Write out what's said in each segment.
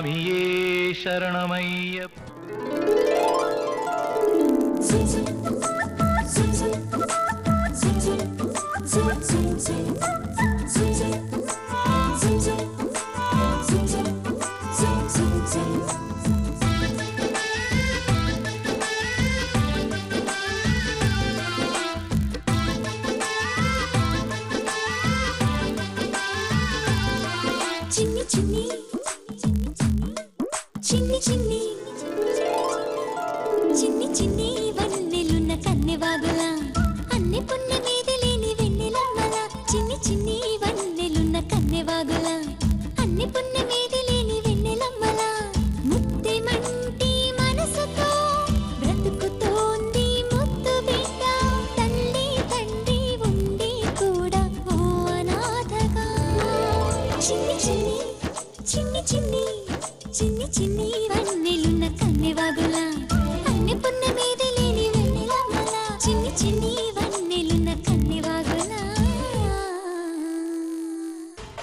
స్వామియే శరణమయ్యప్ప. చిన్ని చిన్ని చిన్ని చిన్ని చిన్ని చిన్ని వన్నెలున్న కన్నెవాగులా అన్ని పున్న మీద లేని వెన్నెలమ్మలా చిన్ని చిన్ని వన్నెలున్న కన్నెవాగులా అన్ని పున్న మీద లేని వెన్నెలమ్మలా ముత్తెమంటి మనసుతో బ్రతుకుతోంది ముత్తు బిడ్డ తల్లి తండ్రి ఉండి కూడా ఓ అనాథగా చిన్ని చిన్ని చిన్ని చిన్ని చిన్ని చిన్ని వన్నెలున్న కన్నెవాగులా అన్ని పున్న మీద లేని వెన్నెలమ్మలా చిన్ని చిన్ని వన్నెలున్న కన్నెవాగులా.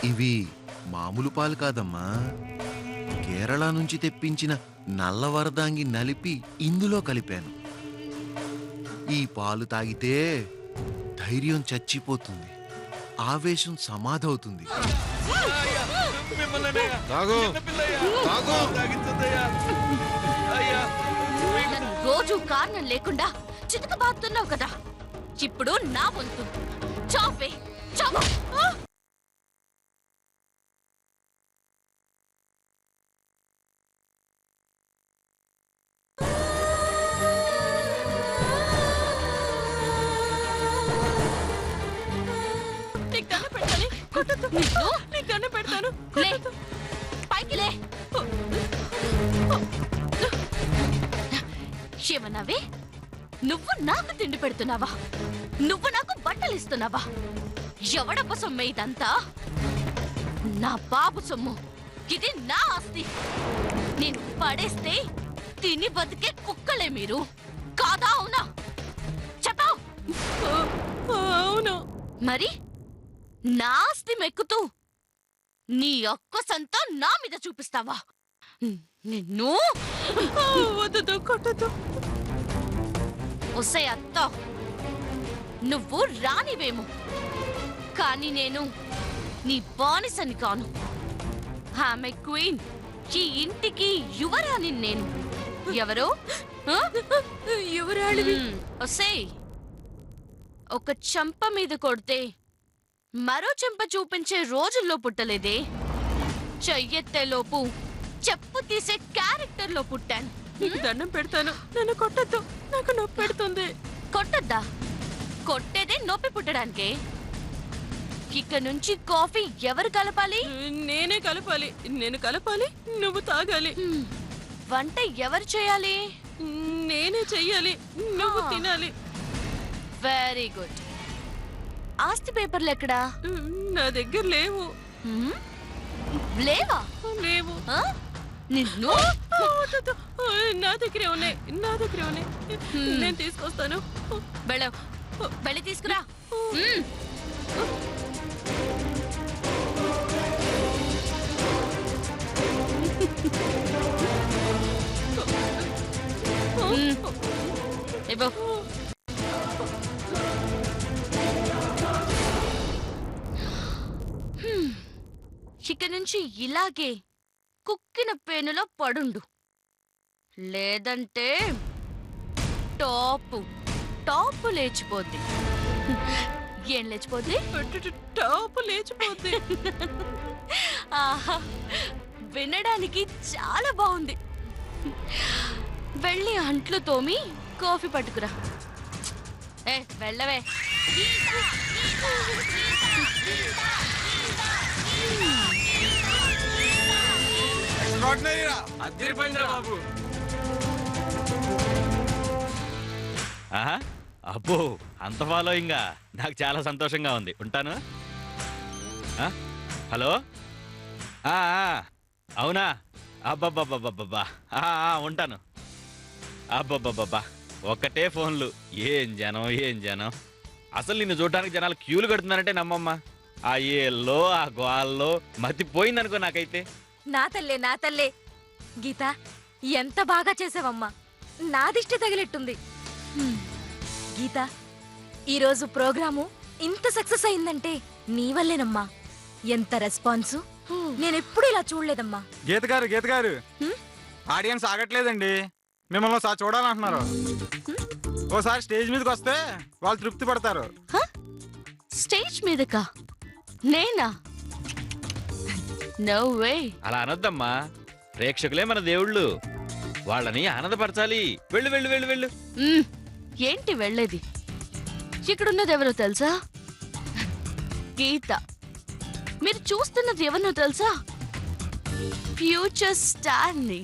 ఇవి మామూలు పాలు కాదమ్మా, కేరళ నుంచి తెప్పించిన నల్లవరదాంగి నలిపి ఇందులో కలిపాను. ఈ పాలు తాగితే ధైర్యం చచ్చిపోతుంది, ఆవేశం సమాధవుతుంది. రోజు కారణం లేకుండా చితకబాతున్నావు కదా, ఇప్పుడు నా వంతు. చావే చావు. పైకిలే. ఏమన్నావే? నువ్వు నాకు తిండి పెడుతున్నావా? నువ్వు నాకు బట్టలు ఇస్తున్నావా? ఎవడబ్బ సొమ్మె ఇదంతా? నా బాబు సొమ్ము, ఇది నా ఆస్తి. నేను పడేస్తే తిని బతికే కుక్కలే మీరు కాదా? అవునా? చెప్పు. అవును. మరి నా ఆస్తి మెక్కుతూ నీ అక్కసంతా నా మీద చూపిస్తావా? నిన్ను కొట్టదు. ఒసే అత్త, నువ్వు రానివేమో, కానీ నేను నీ బానిసని కాను. ఆమె క్వీన్, ఈ ఇంటికి యువరాణి నేను. ఎవరో యువరాణివి. ఒసే, ఒక చెంప మీద కొడితే మరో చెంప చూపించే రోజుల్లో పుట్టలేదే. చెయ్యెత్తేలోపు చెప్పు తీసే క్యారెక్టర్ లో పుట్టాను. నీకు దండం పెడతాను, నన్ను కొట్టద్దు, నాకు నొప్పి పెడుతుంది. కొట్టద్దా? కొట్టేదే నొప్పి పుట్టడానికే. ఇక నుంచి కాఫీ ఎవరు కలపాలి? నేనే కలపాలి. నేను కలపాలి, నువ్వు తాగాలి. వంట ఎవరు చేయాలి? నేనే చెయ్యాలి, నువ్వు తినాలి. Very good. ఆస్తి పేపర్లు ఎక్కడా? నా దగ్గర లేవు. లేవా? లేవు. నిన్ను నా దగ్గరే ఉన్నాయి, నా దగ్గరే ఉన్నాయి. నేను తీసుకొస్తాను. వెళ్ళి తీసుకురా. ఇక నుంచి ఇలాగే కుక్కిన పేనులో పడుండు, లేదంటే టాపు లేచిపోద్ది. ఏం లేచిపోద్ది? టాపు లేచిపోద్ది. ఆహా, వినడానికి చాలా బాగుంది. వెళ్ళి అంట్లు తోమి కాఫీ పట్టుకురా. వెళ్ళవే. అబ్బో, అంత ఫాలోయింగా, నాకు చాలా సంతోషంగా ఉంది. ఉంటాను. హలో, అవునా? అబ్బబ్బబ్బబ్బబ్బా, ఉంటాను. అబ్బబ్బబ్బబ్బా, ఒక్కటే ఫోన్లు. ఏం జనం. అసలు నిన్ను చూడటానికి జనాలు క్యూలు కడుతున్నారంటే నమ్మమ్మా. ఆ ఏల్లో ఆ గోల్లో మతిపోయిందనుకో నాకైతే. నా తల్లే గీత ఎంత బాగా చేసావమ్మా, నాదిష్టి తగిలెట్టుంది. గీత, ఈరోజు ప్రోగ్రాము ఇంత సక్సెస్ అయిందంటే నీ వల్లేనమ్మా. ఎంత రెస్పాన్సు నేనెప్పుడు ఇలా చూడలేదమ్మా. గీత గారు ఆడియన్స్ ఆగట్లేదండి, మిమ్మల్ని ఒకసారి చూడాలంటున్నారు. ఓసారి స్టేజ్ మీదకి వస్తే వాళ్ళు తృప్తి పడతారు. స్టేజ్ మీదకా? నేనా? No way. అలా అనొద్దమ్మా, ప్రేక్షకులే మన దేవుళ్ళు, వాళ్ళని ఆనందపరచాలి. వెళ్ళు వెళ్ళు వెళ్ళు వెళ్ళు. ఏంటి వెళ్ళేది? ఇక్కడున్నది ఎవరో తెలుసా? గీత. మీరు చూస్తున్నది ఎవరినో తెలుసా? ఫ్యూచర్ స్టార్ ని,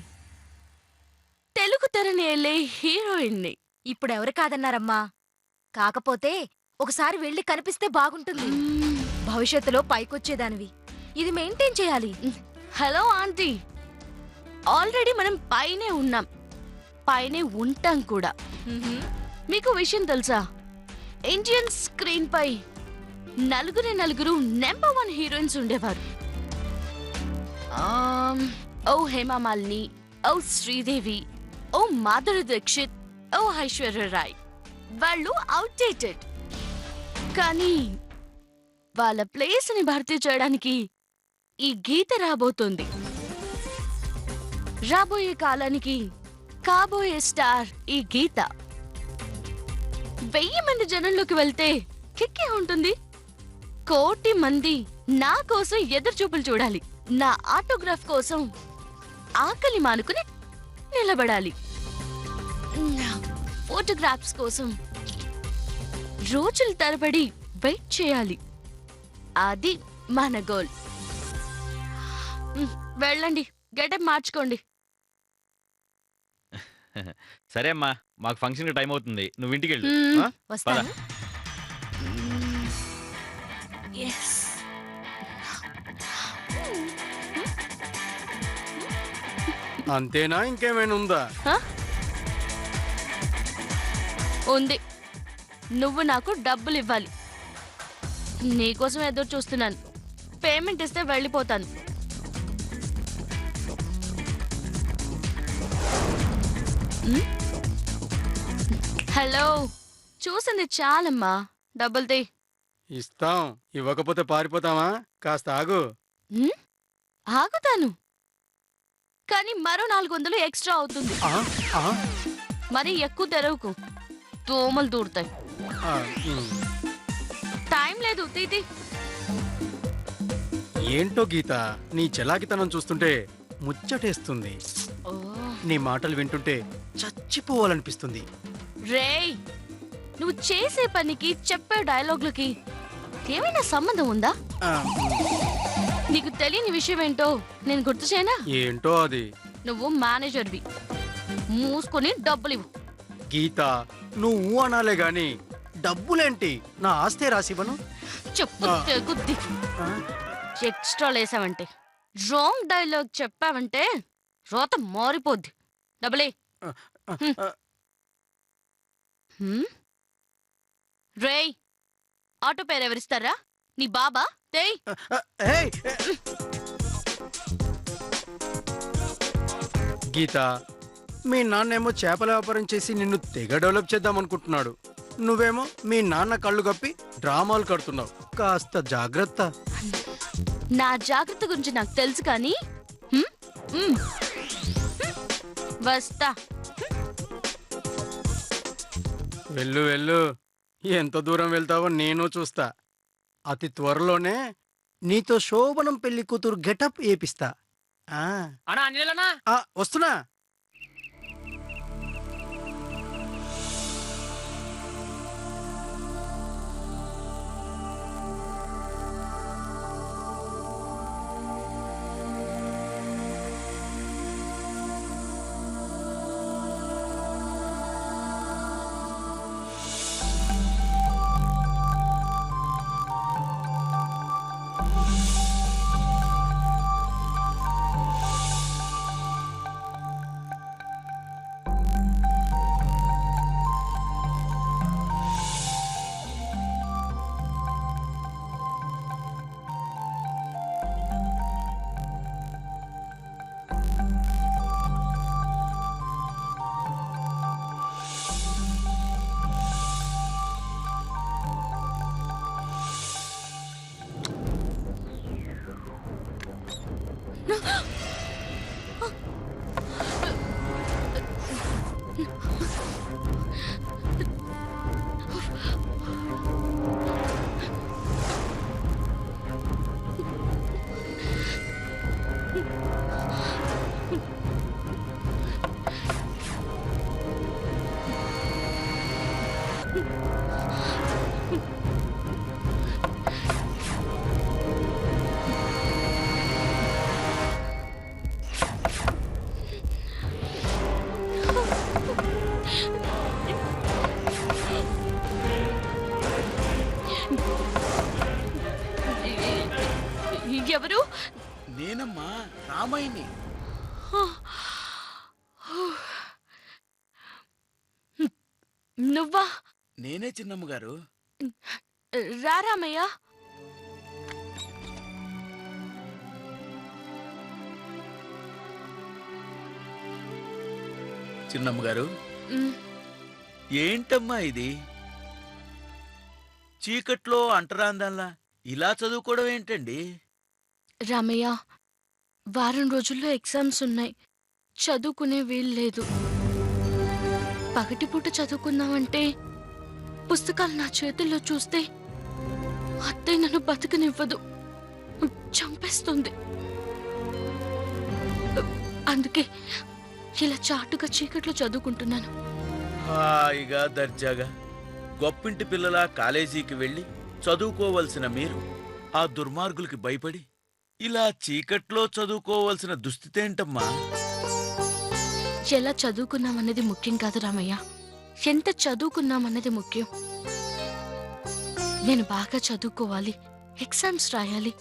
తెలుగు తెరని వెళ్ళే హీరోయిన్ ని. ఇప్పుడు ఎవరు కాదన్నారమ్మా, కాకపోతే ఒకసారి వెళ్ళి కనిపిస్తే బాగుంటుంది. భవిష్యత్తులో పైకొచ్చేదానివి, ఇది మెయింటైన్ చేయాలి. హలో ఆంటీ, ఆల్రెడీ మనం పైనే ఉన్నాం, పైనే ఉంటాం కూడా. మీకు విషయం తెలుసా? ఇండియన్ స్క్రీన్ పై నలుగురు నెంబర్ 1 హీరోయిన్స్ ఉండేవారు. ఓ హేమా మాలిని, ఓ శ్రీదేవి, ఓ మాధురి దీక్షిత్, ఓ ఐశ్వర్య రాయ్. వాళ్ళు అవుట్డేటెడ్. కానీ వాళ్ళ ప్లేస్ ని భర్తీ చేయడానికి ఈ గీత రాబోతుంది. రాబోయే కాలానికి కాబోయే స్టార్ ఈ గీత. 1000 మంది జనంలోకి వెళ్తే కిక్కే ఉంటుంది. 1,000,000 మంది నా కోసం ఎదురు చూపులు చూడాలి. నా ఆటోగ్రాఫ్ కోసం ఆకలి మానుకుని నిలబడాలి. ఫోటోగ్రాఫ్స్ కోసం రోజుల తరబడి వెయిట్ చేయాలి. అది మన గోల్. వెళ్ళండి, గెటప్ మార్చుకోండి. సరే అమ్మా, మాకు ఫంక్షన్ కి టైం అవుతుంది, నువ్వు ఇంటికి వెళ్ళు. వస్తాను. అంతేనా, ఇంకేమైనా ఉందా? ఉంది. నువ్వు నాకు డబ్బులు ఇవ్వాలి. నీకోసం ఎదురు చూస్తున్నాను. పేమెంట్ ఇస్తే వెళ్ళిపోతాను. హలో, చూసింది చాలమ్మా, డబ్బులు తీ. ఇస్తాం, ఇవ్వకపోతే పారిపోతామా? కాస్త ఆగు. ఆగుతాను, కానీ మరో 400 ఎక్స్ట్రా అవుతుంది. మరి ఎక్కువ తెరవుకు, దోమలు దూరుతాయి. టైం లేదు, తీతి. ఏంటో గీత, నీ చలాకితనం చూస్తుంటే ముచ్చటేస్తుంది. నీ మాటలు వింటుంటే చచ్చిపోవాలనిపిస్తుంది. రేయ్, నువ్వు చేసే పనికి చెప్పే డైలాగులకి ఏమైనా సంబంధం ఉందా? నీకు తెలియని విషయం ఏంటో నేను గుర్తు చేయనా? ఏంటో అది? నువ్వు మేనేజర్వి, మూసుకొని డబ్బులు ఇవ్వు. గీత, నువ్వు అనాలే గాని డబ్బులేంటి? నా ఆస్తే రాసివ్వను. చెప్పు తెగుద్ది. ఎక్స్ట్రా లేసావంటే, రాంగ్ డైలాగ్ చెప్పావంటే రోత మారిపోద్ది. డబ్బులే. రేయ్, ఆటో పేరు ఎవరిస్తారా? నీ బాబా? తేయ్. గీత, మీ నాన్నేమో చేపల వ్యాపారం చేసి నిన్ను తెగ డెవలప్ చేద్దాం అనుకుంటున్నాడు. నువ్వేమో మీ నాన్న కళ్ళు కప్పి డ్రామాలు కడుతున్నావు. కాస్త జాగ్రత్త. నా జాగ్రత్త గురించి నాకు తెలుసు కానీ వస్తా. వెళ్ళు వెళ్ళు, ఎంత దూరం వెళ్తావో నేను చూస్తా. అతి త్వరలోనే నీతో శోభనం పెళ్లి కూతురు గెటప్ ఏపిస్తా. వస్తున్నా. ఎవరు? నేనమ్మా, రామాయిని. నువ్వా? నేనే చిన్నమ్మ గారు. రా రామయ్య. చిన్నమ్మ గారు, ఉమ్, ఏంటమ్మా ఇది? చీకట్లో అంటరాందల్లా ఇలా చదువుకోవడం ఏంటండి? రామయ్య, వారం రోజుల్లో ఎగ్జామ్స్ ఉన్నాయి. చదువుకునే వీలు లేదు. పగటిపూట చదువుకుందామంటే పుస్తకాలు నా చేతుల్లో చూస్తే అత్తయ్య నన్ను బతకనివ్వదు, చంపేస్తుంది. అందుకే ఇలా చాటుగా చీకట్లో చదువుకుంటున్నాను. హాయిగా దర్జాగా గొప్పింటి పిల్లలా కాలేజీకి వెళ్ళి చదువుకోవలసిన మీరు ఆ దుర్మార్గులకి భయపడి ఇలా చీకట్లో చదువుకోవలసిన దుస్థితేంటమ్మా? ఎలా చదువుకున్నామన్నది ముఖ్యం కాదు రామయ్య, ఎంత చదువుకున్నామన్నది ముఖ్యం. నేను బాగా చదువుకోవాలి, ఎగ్జామ్స్ రాయాలి.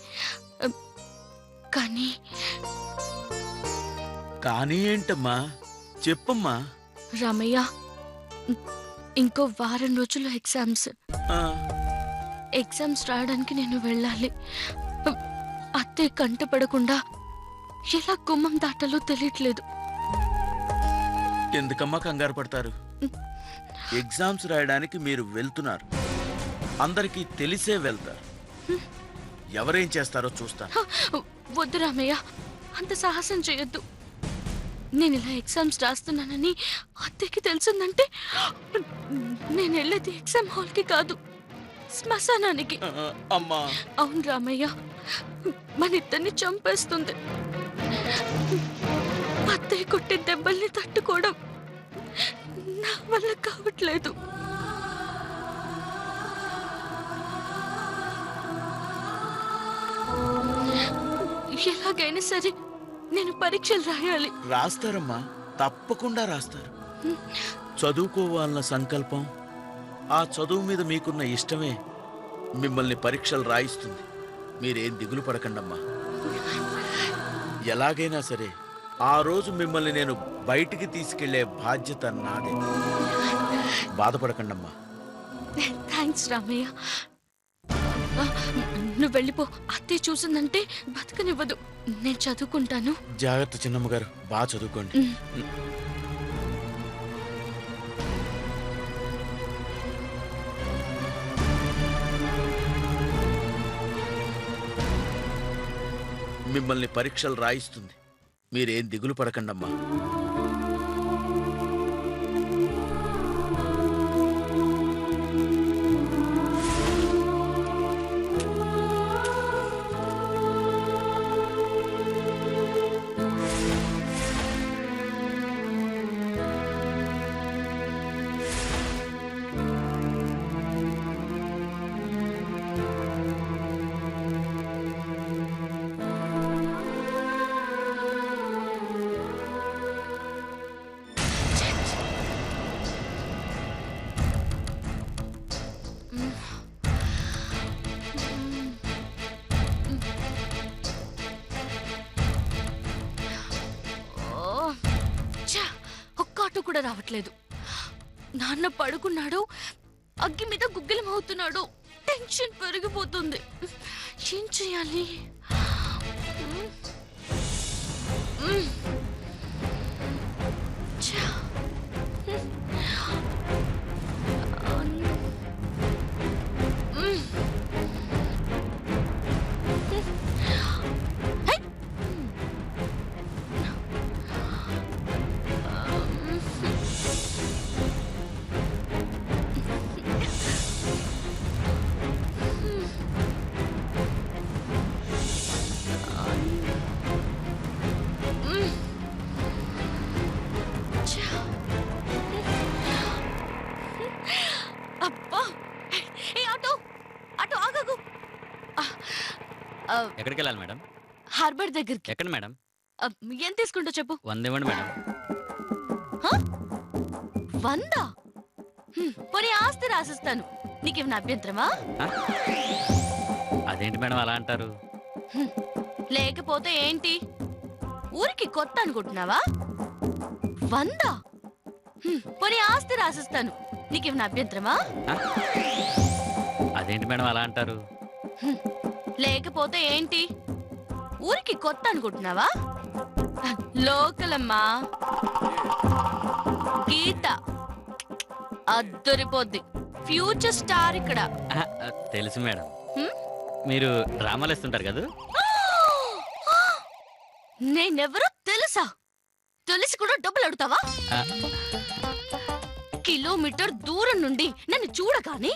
కానీ కానీ ఏంటమ్మా, చెప్పమ్మా. రామయ్య, ఇంకో వారం రోజుల్లో ఎగ్జామ్స్. ఆ, ఎగ్జామ్స్ రాయడానికి నేను వెళ్ళాలి. అత్తయ్య కంటపడకుండా ఎలా గుమ్మం దాటాలో తెలియట్లేదు. ఎందుకమ్మా కంగారు పడతారు? ఎగ్జామ్స్ రాయడానికి మీరు వెళ్తున్నారు, అందరికీ తెలిసే వెళ్తారు. ఎవరేం చేస్తారో చూస్తాను. వద్దు రామయ్య, అంత సాహసం చేయొద్దు. నేను ఇలా ఎగ్జామ్స్ రాస్తున్నానని అత్తయ్యకి తెలిసిందంటే నేను వెళ్ళేది ఎగ్జామ్ హాల్కి కాదు, శ్మశానానికి. అమ్మా, అవును రామయ్య, మన ఇద్దరిని చంపేస్తుంది. అత్తయ్య కొట్టే దెబ్బల్ని తట్టుకోవడం నా వల్ల కావట్లేదు. ఎలాగైనా సరే నేను పరీక్షలు రాయాలి. రాస్తారమ్మా, తప్పకుండా రాస్తారు. చదువుకోవాలన్న సంకల్పం, ఆ చదువు మీద మీకున్న ఇష్టమే మిమ్మల్ని పరీక్షలు రాయిస్తుంది. మీరేం దిగులు పడకండమ్మా. ఎలాగైనా సరే ఆ రోజు మిమ్మల్ని నేను బయటికి తీసుకెళ్లే బాధ్యత నాదే. బాధపడకండమ్మా. థ్యాంక్స్ రామయ్య. నువ్వు వెళ్ళిపో, అత్తయ్య చూసిందంటే బతకనివ్వదు. నేను చదువుకుంటాను. జాగ్రత్త చిన్నమ్మ గారు, బాగా చదువుకోండి. మిమ్మల్ని పరీక్షలు రాయిస్తుంది, మీరేం దిగులు పడకండమ్మా. కూడా రావట్లేదు. నాన్న పడుకున్నాడు, అగ్గి మీద గుగ్గిలమవుతున్నాడు. టెన్షన్ పెరిగిపోతుంది. ఏం చేయాలి? ఎక్కడికి వెళ్ళాలి మేడం? హార్బర్ దగ్గరికి. ఎక్కడ మేడం? ఎంత తీసుకుంటా చెప్పు. 100 ఇవ్వండి మేడం. 100? పోనీ ఆస్తి రాసిస్తాను, నీకేమైనా అభ్యంతరమా? అదేంటి మేడం అలా అంటారు? లేకపోతే ఏంటి, ఊరికి కొత్త అనుకుంటున్నావా? 100? పోనీ ఆస్తి రాసిస్తాను, నీకేమైనా అభ్యంతరమా? అదేంటి మేడం అలా అంటారు? లేకపోతే ఏంటి, ఊరికి కొత్త అనుకుంటున్నావా? లోకల్ అమ్మా, గీత అద్దరిపోద్ది, ఫ్యూచర్ స్టార్ ఇక్కడ. తెలుసు మేడం, మీరు డ్రామాలు వేస్తుంటారు కదా. నేనెవరో తెలుసా? తెలిసి కూడా డబ్బులు అడుగుతావా? కిలోమీటర్ దూరం నుండి నన్ను చూడగానే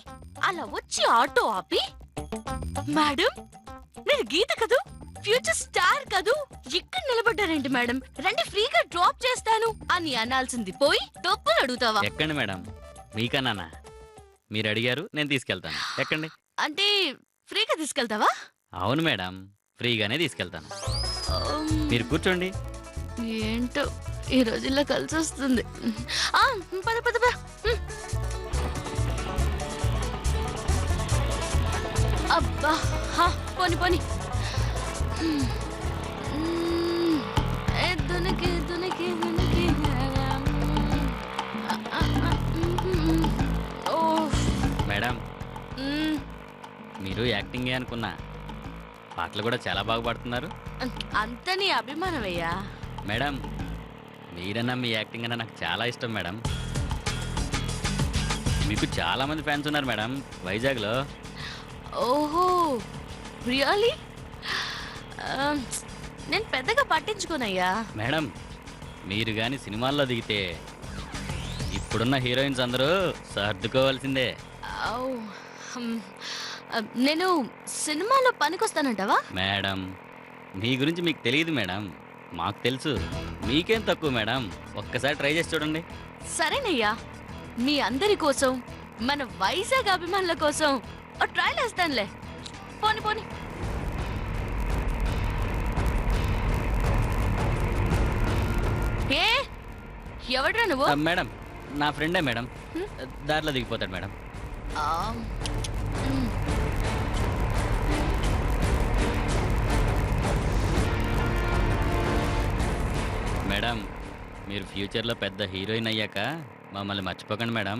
అలా వచ్చి ఆటో ఆపి, మేడం నేను గీత కదూ, ఫ్యూచర్ స్టార్ కదూ, ఇక్కడ నిలబడ్డారేంటి మేడం, రండి ఫ్రీగా డ్రాప్ చేస్తాను అని అనాల్సింది పోయి డబ్బులు అడుగుతావా? ఎక్కండి మేడం, మీకన్నానా? మీరు అడిగారు, నేను తీసుకెళ్తాను. ఎక్కండి. అంటే ఫ్రీగా తీసుకెళ్తావా? అవును మేడం, ఫ్రీగానే తీసుకెళ్తాను. మీరు కూర్చోండి. ఏంటో ఈ రోజుల్లో కలిసి వస్తుంది. పద పద పద. అబ్బా, పోని పోని. దునికి దునికి దునికి. మేడం, మీరు యాక్టింగే అనుకున్నా, పాటలు కూడా చాలా బాగా పాడుతున్నారు. అంత నీ అభిమానమయ్యా. మేడం, మీరన్నా మీ యాక్టింగ్ అన్నా నాకు చాలా ఇష్టం మేడం. మీకు చాలా మంది ఫ్యాన్స్ ఉన్నారు మేడం వైజాగ్లో. ఓహో రియలీ? నేను పెద్దగా పట్టించుకోనయ్యా. మేడం, మీరు కానీ సినిమాల్లో దిగితే ఇప్పుడున్న హీరోయిన్స్ అందరూ సర్దుకోవాల్సిందే. నేను సినిమాలో పనికొస్తానంటావా? మేడం, మీ గురించి మీకు తెలియదు మేడం, మాకు తెలుసు. మీకేం తక్కువ మేడం, ఒక్కసారి ట్రై చేసి చూడండి. సరేనయ్యా, మీ అందరి కోసం, మన వైజాగ్ అభిమానుల కోసం ఓ ట్రైల్ వేస్తానులే. పోని పోని. ఏ ఎవడ్రా నువ్వు? మేడం, నా ఫ్రెండే మేడం, దారిలో దిగిపోతాడు మేడం. మేడం, మీరు ఫ్యూచర్లో పెద్ద హీరోయిన్ అయ్యాక మమ్మల్ని మర్చిపోకండి మేడం.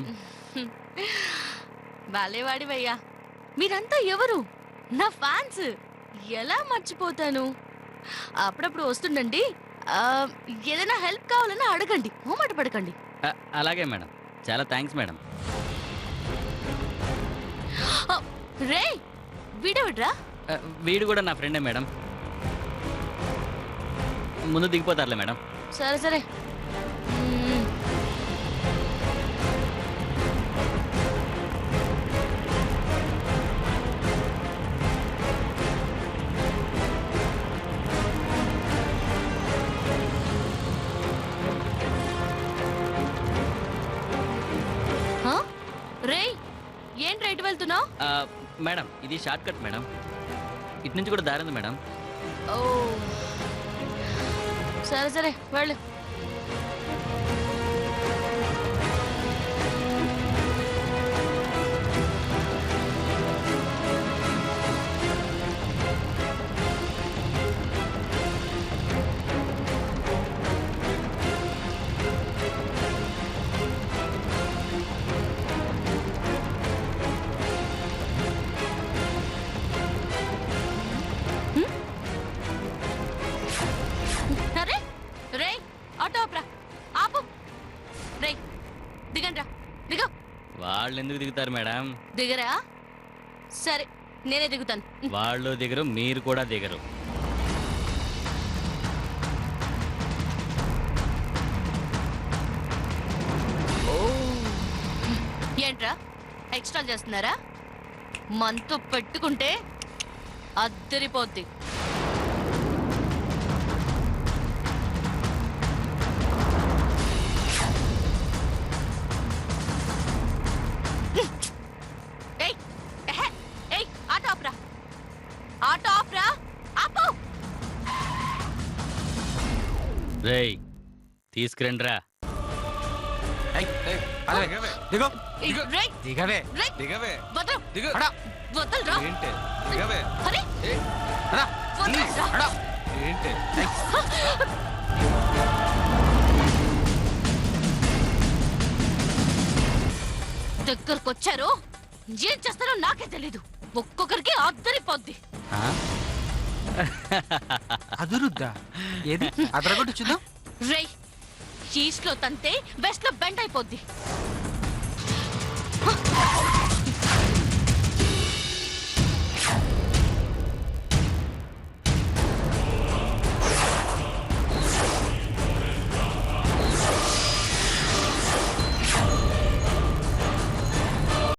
బాలేవాడివయ్యా. మీరంతా ఎవరు? నా ఫ్యాన్స్. ఎలా మర్చిపోతాను? అప్పుడప్పుడు వస్తుండండి, ఏదైనా హెల్ప్ కావాలన్నా అడగండి, మొహమాట పడకండి. అలాగే మేడం, చాలా థ్యాంక్స్ మేడం. రే, వీడెవడ్రా? వీడు కూడా నా ఫ్రెండే మేడం, ముందు దిగిపోతారులే మేడం. సరే సరే. రే, ఏం రైట్ వెళ్తున్నావు? మేడం, ఇది షార్ట్ కట్ మేడం, ఇటు నుంచి కూడా దారింది మేడం. ఓ సరే సరే వెళ్ళు. వాళ్ళు ఎందుకు దిగుతారు మేడం? దిగరా? సరే నేనే దిగుతాను. వాళ్ళు దిగరు, మీరు కూడా దిగరు. ఏంట్రా ఎక్స్ట్రా చేస్తున్నారా? మనతో పెట్టుకుంటే అద్దరిపోద్ది. రేయ్ తీసుకురండిరా. దిగో రేయ్, దిగవే రేయ్, దిగవే వదలు, దిగు వదలురా. ఏంటి దిగవే అరే, రా వదలురా. ఏంటి దగ్గరకొచ్చారు, ఏం చేస్తారో నాకే తెలీదు. ఒక్కొక్కరికి అద్దరిపోద్ది. ఆ? అదురుద్దా ఏది అదరగొట్టు చూద్దాం రేయ్, ఈస్ట్ లో తంతే వెస్ట్ లో బెండ్ అయిపోద్ది.